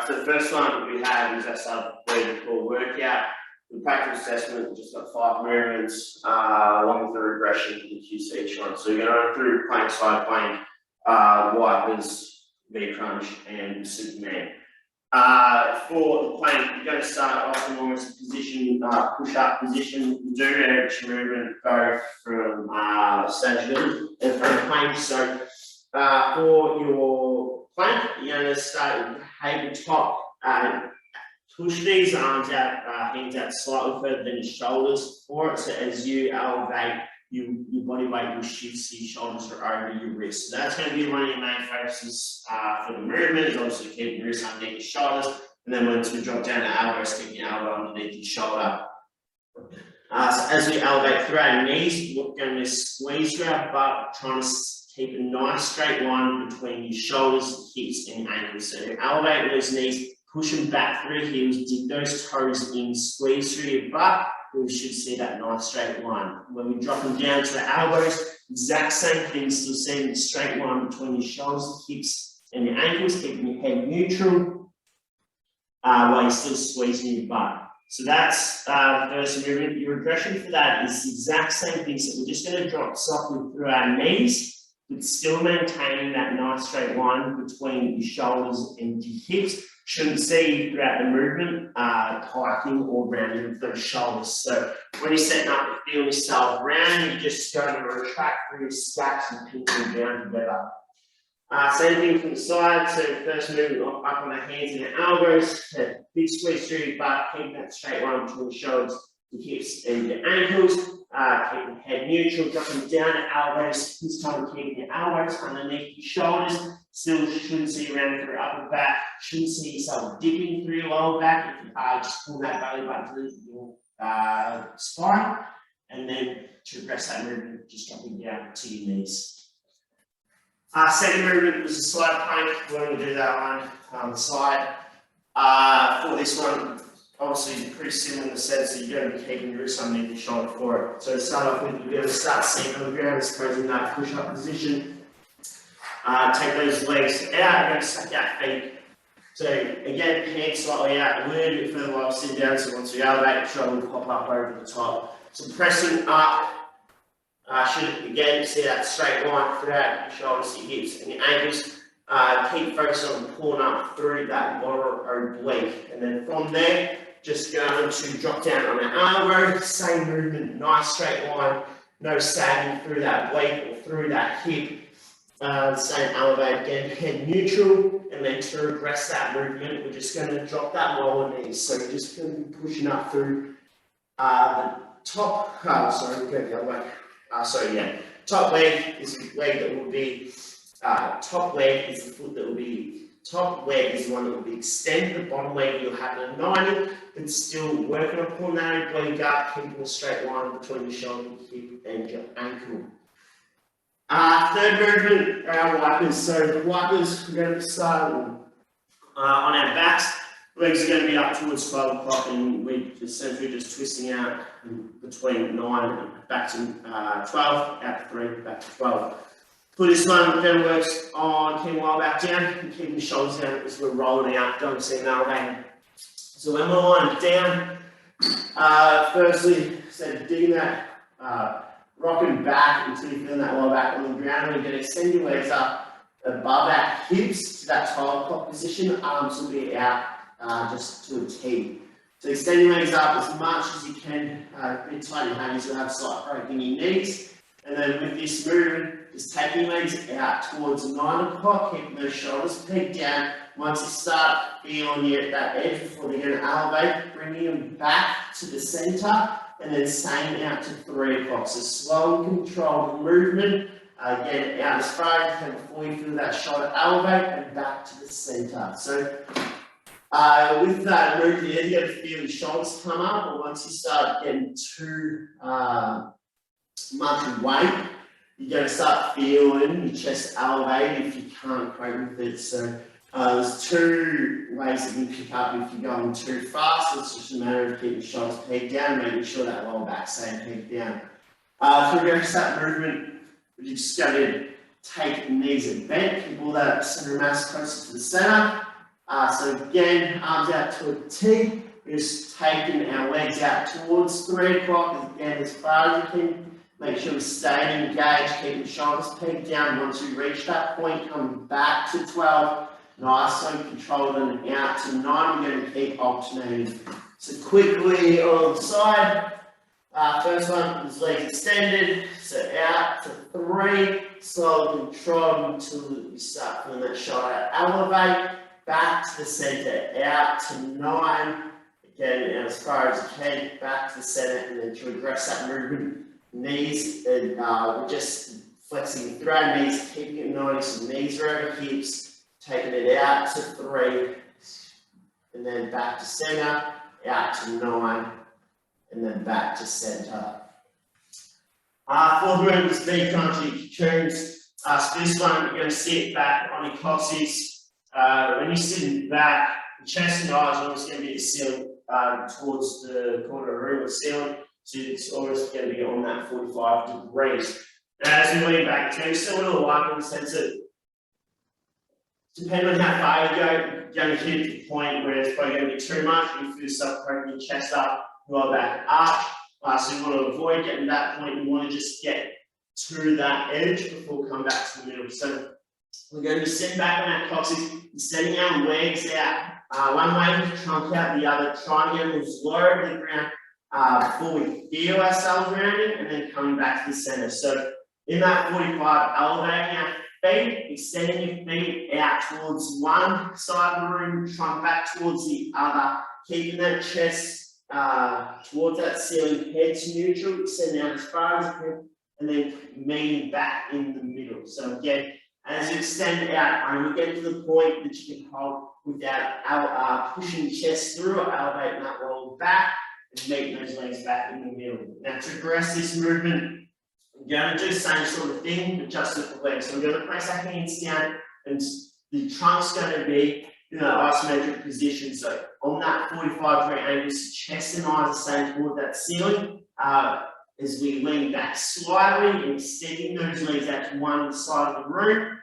Alright, so the first one we have is our Sub30 Core workout. The practice assessment, we've just got 5 movements along with the regression to the QC each one. So you're going to run through plank, side plank, wipers, V-crunch, and Superman. For the plank, you're going to start off in almost a position, push-up position. You do each movement go from stationary and from plank. So for your plank, you're going to start with the top. Push these arms out, hands out slightly further than your shoulders for it. So as you elevate, your body weight will shift so your shoulders are over your wrists. So that's going to be one of your main focuses for the movement, is obviously keeping your wrists underneath your shoulders. And then once we drop down the elbows, keep your elbow underneath your shoulder. So as we elevate through our knees, we're going to squeeze through our butt, trying to keep a nice straight line between your shoulders, hips, and ankles. So elevate those knees. Push them back through your heels, dig those toes in, squeeze through your butt, we should see that nice straight line. When we drop them down to the elbows, exact same thing, still seeing the straight line between your shoulders, hips, and your ankles, keeping your head neutral while you're still squeezing your butt. So that's the first movement. Your regression for that is the exact same thing. So we're just going to drop softly through our knees, but still maintaining that nice straight line between your shoulders and your hips. Shouldn't see throughout the movement hiking or rounding those shoulders. So when you're setting up and feeling yourself round, you're just going to retract through your scaps and pin them down together. Same thing from the side. So first movement up on the hands and the elbows. Big squeeze through your butt, keep that straight line between the shoulders, the hips, and your ankles. Keep the head neutral, dropping down the elbows. This time keeping your elbows underneath your shoulders. Still shouldn't see you round through your upper back. Shouldn't see yourself dipping through your lower back. If you just pull that belly button to your spine. And then to progress that movement, just dropping down to your knees. Second movement was a side plank. We're going to do that one on the side. For this one, obviously pretty similar in the sense that you're going to be keeping your wrist underneath your shoulder for it. So to start off with, you're going to start sitting on the ground, suppose in that push-up position. Take those legs out, you're going to stack out feet. So again, hands slightly out, a little bit further while sitting down, so once you elevate, the shoulder will pop up over the top. So pressing up, should again see that straight line throughout your shoulders, your hips, and your ankles. Keep focusing on pulling up through that lower oblique. And then from there, just going to drop down on the elbow, same movement, nice straight line, no sagging through that oblique or through that hip. Same elevate again, head neutral, and then to regress that movement, we're just going to drop that lower knee. So we're just going to be pushing up through the top, sorry, we'll go the other way. Top leg is the leg that will be, top leg is the foot that will be, top leg is the one that will be extended, the bottom leg you'll have a 90, but still working on pulling that oblique up, keeping a straight line between your shoulder, hip, and your ankle. Third movement, our wipers. So wipers, we're going to start on our backs. Legs are going to be up towards 12 o'clock, and we're essentially just twisting out between 9 and back to 12, out to 3, back to 12. For this one, then works on keeping while back down and keeping the shoulders down as we're rolling out, don't see elevating. So when we're lying down, firstly, so digging that, rocking back until you feel that lower back on the ground. We're going to extend your legs up above our hips to that 12 o'clock position. Arms will be out just to a T. So extend your legs up as much as you can. A bit tight in your hands, you'll have a slight break in your knees. And then with this movement, just taking your legs out towards 9 o'clock, keeping those shoulders pegged down. Once you start feeling you at that edge before they're going to elevate, bringing them back to the center. And then same out to 3 o'clock. So slow and controlled movement. Again, out as far as you can before you feel that shoulder elevate and back to the center. So with that movement, you're going to feel your shoulders come up, or once you start getting too much weight, you're going to start feeling your chest elevate if you can't cope with it. So there's 2 ways that you can pick up if you're going too fast. It's just a matter of keeping your shoulders pegged down, making sure that lower back stays pegged down. To regress that movement, you're just going to take the knees at bent, keep all that center of mass closer to the center. So again, arms out to a T, just taking our legs out towards 3 o'clock, again as far as you can. Make sure we stay engaged, keep the shoulders peaked down. Once we reach that point, coming back to 12, nice and control them out to 9. We're going to keep alternating. So quickly on the side, first one is legs extended, so out to 3, slowly control until you start feeling that shoulder elevate, back to the center, out to 9, again as far as you can, back to the center, and then to regress that movement. Knees, and we're just flexing through our knees, keeping it nice, so knees are over hips, taking it out to 3, and then back to center, out to 9, and then back to center. Fourth movement is V crunch turns. So this one, you're going to sit back on your coccyx. When you're sitting back, the chest and eyes are always going to be at the ceiling, towards the corner of the room or ceiling. So it's always going to be on that 45 degrees. Now, as we lean back, it's still a little light in the sense that, depending on how far you go, you're going to hit the point where it's probably going to be too much. You feel yourself cracking your chest up, lower back arch. So you want to avoid getting to that point. You want to just get to that edge before coming back to the middle. So we're going to be sitting back on our coccyx, sending our legs out. One way to trunk out, the other, trying to get as low to the ground. Before we feel ourselves rounding, and then coming back to the center. So in that 45, elevating our feet, extending your feet out towards one side of the room, trunk back towards the other, keeping that chest towards that ceiling, head to neutral, extend out as far as you can, and then meeting back in the middle. So again, as you extend out, only get to the point that you can hold without pushing the chest through or elevating that roll back, and meeting those legs back in the middle. Now to progress this movement, we're going to do the same sort of thing, but just with the legs. So we're going to place our hands down, and the trunk's going to be in an isometric position. So on that 45-degree angle, chest and eyes are staying toward that ceiling. As we lean back slightly and extending those legs out to one side of the room,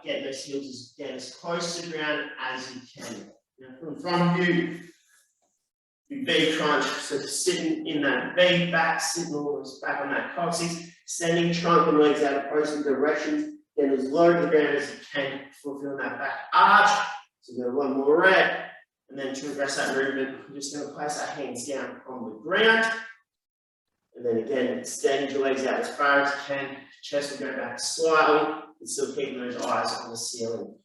get those heels as close to the ground as you can. Now from front of you, V crunch, so sitting in that V, back, sitting almost back on that coccyx, sending trunk and legs out opposing directions, get as low to the ground as you can before feeling that back arch. So we've got one more rep, and then to progress that movement, we're just going to place our hands down on the ground, and then again, extend your legs out as far as you can, chest will go back slightly, and still keeping those eyes on the ceiling.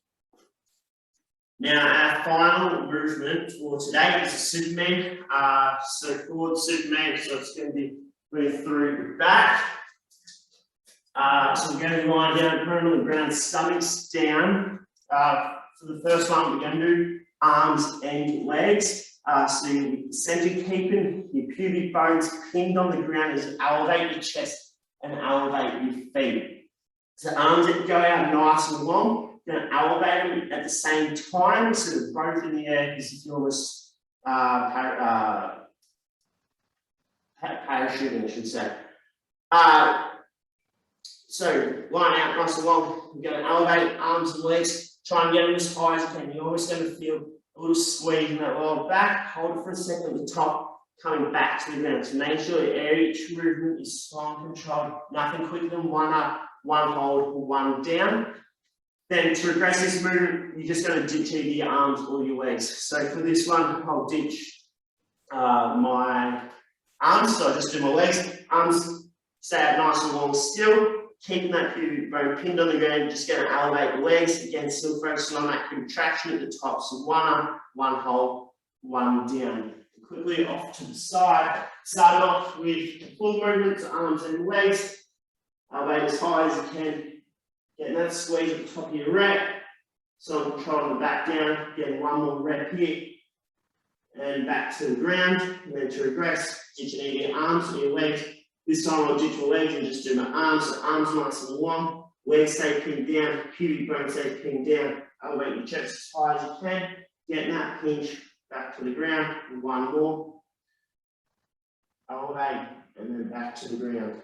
Now, our final movement for today is a Superman. So forward Superman, so it's going to be moving through the back. So we're going to be lying down, prone on the ground, stomachs down. For the first one, we're going to do arms and legs. So you'll be center keeping your pubic bones pinned on the ground as you elevate your chest and elevate your feet. So arms that go out nice and long. Going to elevate them at the same time, so they're both in the air as if you're almost parachuting, I should say. So line out nice and long. We're going to elevate arms and legs, try and get them as high as you can. You're always going to feel a little squeeze in that lower back. Hold it for a second at the top, coming back to the ground. So make sure each movement is slow and controlled. Nothing quicker than one up, one hold, or one down. Then to progress this movement, you're just going to ditch either your arms or your legs. So for this one, I'll ditch my arms, so I just do my legs. Arms stay out nice and long still, keeping that pubic bone pinned on the ground, just going to elevate the legs. Again, still focusing on that contraction at the top. So one up, one hold, one down. Quickly off to the side. Starting off with the full movements, arms and legs. Elevate as high as you can. Getting that squeeze at the top of your rep. So I'm controlling the back down, getting one more rep here. And back to the ground. And then to regress, ditching either your arms or your legs. This time I'll ditch my legs and just do my arms. So arms nice and long. Legs stay pinned down. Pubic bone stay pinned down. Elevate your chest as high as you can. Getting that pinch back to the ground. And one more. Elevate and then back to the ground.